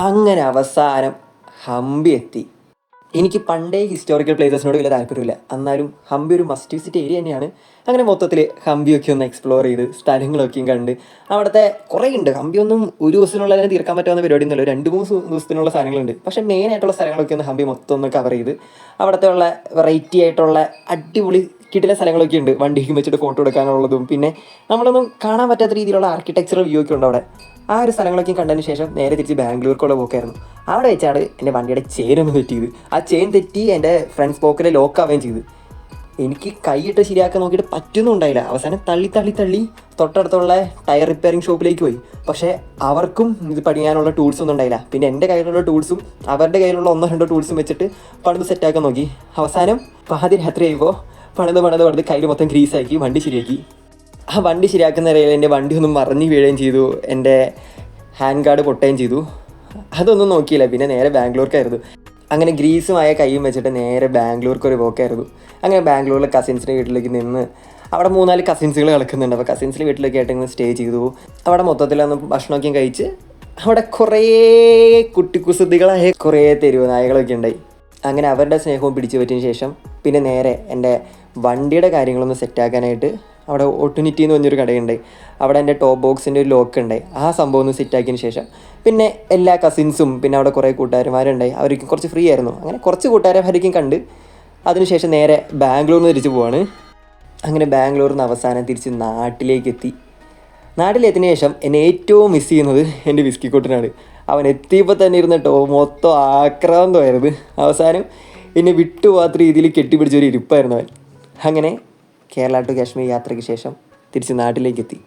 അങ്ങനെ അവസാനം ഹംപി എത്തി. എനിക്ക് പണ്ടേ ഹിസ്റ്റോറിക്കൽ പ്ലേസസിനോട് വലിയ താല്പര്യമില്ല, എന്നാലും ഹംപി ഒരു മസ്റ്റ് വിസിറ്റ് ഏരിയ തന്നെയാണ്. അങ്ങനെ മൊത്തത്തിൽ ഹംപിയൊക്കെ ഒന്ന് എക്സ്പ്ലോർ ചെയ്ത് സ്ഥലങ്ങളൊക്കെയും കണ്ട് അവിടുത്തെ കുറേ ഉണ്ട്. ഹംപിയൊന്നും ഒരു ദിവസത്തിനുള്ള തന്നെ തീർക്കാൻ പറ്റാവുന്ന പരിപാടി ഒന്നുമല്ല, 2-3 ദിവസത്തിനുള്ള സ്ഥലങ്ങളുണ്ട്. പക്ഷേ മെയിനായിട്ടുള്ള സ്ഥലങ്ങളൊക്കെ ഒന്ന് ഹംപി മൊത്തം ഒന്ന് കവർ ചെയ്ത് അവിടുത്തെ ഉള്ള വെറൈറ്റി ആയിട്ടുള്ള അടിപൊളി കിടിലൻ സ്ഥലങ്ങളൊക്കെ ഉണ്ട്. വണ്ടിക്ക് വെച്ചിട്ട് ഫോട്ടോ എടുക്കാനുള്ളതും പിന്നെ നമ്മളൊന്നും കാണാൻ പറ്റാത്ത രീതിയിലുള്ള ആർക്കിടെക്ചറൽ വ്യൂ ഒക്കെ ഉണ്ട് അവിടെ. ആ ഒരു സ്ഥലങ്ങളൊക്കെ കണ്ടതിന് ശേഷം നേരെ തിരിച്ച് ബാംഗ്ലൂർക്കുള്ള പോക്കായിരുന്നു. അവിടെ വെച്ചാണ് എൻ്റെ വണ്ടിയുടെ ചെയിനൊന്ന് തെറ്റിയത്. ആ ചെയിൻ തെറ്റി എൻ്റെ ഫ്രണ്ട്സ് പോക്കറ്റിൽ ലോക്കാവുകയും ചെയ്തു. എനിക്ക് കൈയിട്ട് ശരിയാക്കാൻ നോക്കിയിട്ട് പറ്റുന്നുണ്ടായില്ല. അവസാനം തള്ളി തൊട്ടടുത്തുള്ള ടയർ റിപ്പയറിംഗ് ഷോപ്പിലേക്ക് പോയി. പക്ഷേ അവർക്കും ഇത് പണിയാനുള്ള ടൂൾസ് ഒന്നും ഉണ്ടായില്ല. പിന്നെ എൻ്റെ കയ്യിലുള്ള ടൂൾസും അവരുടെ കയ്യിലുള്ള 1-2 ടൂൾസും വെച്ചിട്ട് പണിത് സെറ്റാക്കാൻ നോക്കി. അവസാനം പാതി രാത്രി ആയപ്പോൾ പണിത് കയ്യിൽ മൊത്തം ഗ്രീസാക്കി വണ്ടി ശരിയാക്കി. ആ വണ്ടി ശരിയാക്കുന്ന ഇടയിൽ എൻ്റെ വണ്ടി ഒന്നും മറിഞ്ഞ് വീഴുകയും ചെയ്തു. എൻ്റെ ഹാൻഡ് ഗാർഡ് പൊട്ടുകയും ചെയ്തു. അതൊന്നും നോക്കിയില്ല, പിന്നെ നേരെ ബാംഗ്ലൂർക്കായിരുന്നു. അങ്ങനെ ഗ്രീസുമായ കൈയും വെച്ചിട്ട് നേരെ ബാംഗ്ലൂർക്കൊരു പോക്കായിരുന്നു. അങ്ങനെ ബാംഗ്ലൂരിലെ കസിൻസിൻ്റെ വീട്ടിലേക്ക് നിന്ന് അവിടെ 3-4 കസിൻസുകൾ കളിക്കുന്നുണ്ട്. അപ്പോൾ കസിൻസിൻ്റെ വീട്ടിലൊക്കെ ആയിട്ട് ഇങ്ങനെ സ്റ്റേ ചെയ്തു. അവിടെ മൊത്തത്തിലൊന്ന് ഭക്ഷണമൊക്കെ കഴിച്ച് അവിടെ കുറേ കുട്ടിക്കുസൃതികളായ കുറേ തെരുവ് നായകളൊക്കെ ഉണ്ടായി. അങ്ങനെ അവരുടെ സ്നേഹവും പിടിച്ചു പറ്റിയതിന് ശേഷം പിന്നെ നേരെ എൻ്റെ വണ്ടിയുടെ കാര്യങ്ങളൊന്ന് സെറ്റാക്കാനായിട്ട് അവിടെ ഒട്ടുനിറ്റി എന്ന് പറഞ്ഞൊരു കടയുണ്ടായി. അവിടെ എൻ്റെ ടോപ്പ് ബോക്സിൻ്റെ ഒരു ലോക്ക് ഉണ്ടായി. ആ സംഭവം ഒന്ന് സെറ്റാക്കിയതിന് ശേഷം പിന്നെ എല്ലാ കസിൻസും പിന്നെ അവിടെ കുറേ കൂട്ടുകാരന്മാരുണ്ടായി. അവർക്ക് കുറച്ച് ഫ്രീ ആയിരുന്നു. അങ്ങനെ കുറച്ച് കൂട്ടുകാരന്മാരേക്കും കണ്ട് അതിനുശേഷം നേരെ ബാംഗ്ലൂരിൽ നിന്ന് തിരിച്ച് പോവാണ്. അങ്ങനെ ബാംഗ്ലൂരിൽ നിന്ന് അവസാനം തിരിച്ച് നാട്ടിലേക്ക് എത്തി. നാട്ടിലെത്തിയതിന് ശേഷം എന്നെ ഏറ്റവും മിസ് ചെയ്യുന്നത് എൻ്റെ വിസ്കിക്കോട്ടനാണ്. അവൻ എത്തിയപ്പോൾ തന്നെ ഇരുന്നിട്ടോ മൊത്തം ആക്രാന്തമായിരുന്നു. അവസാനം എന്നെ വിട്ടുപോകാത്ത രീതിയിൽ കെട്ടിപ്പിടിച്ചൊരു ഇരിപ്പായിരുന്നു അവൻ. അങ്ങനെ കേരള ടു കാശ്മീർ യാത്രയ്ക്ക് ശേഷം തിരിച്ച് നാട്ടിലേക്ക് എത്തി.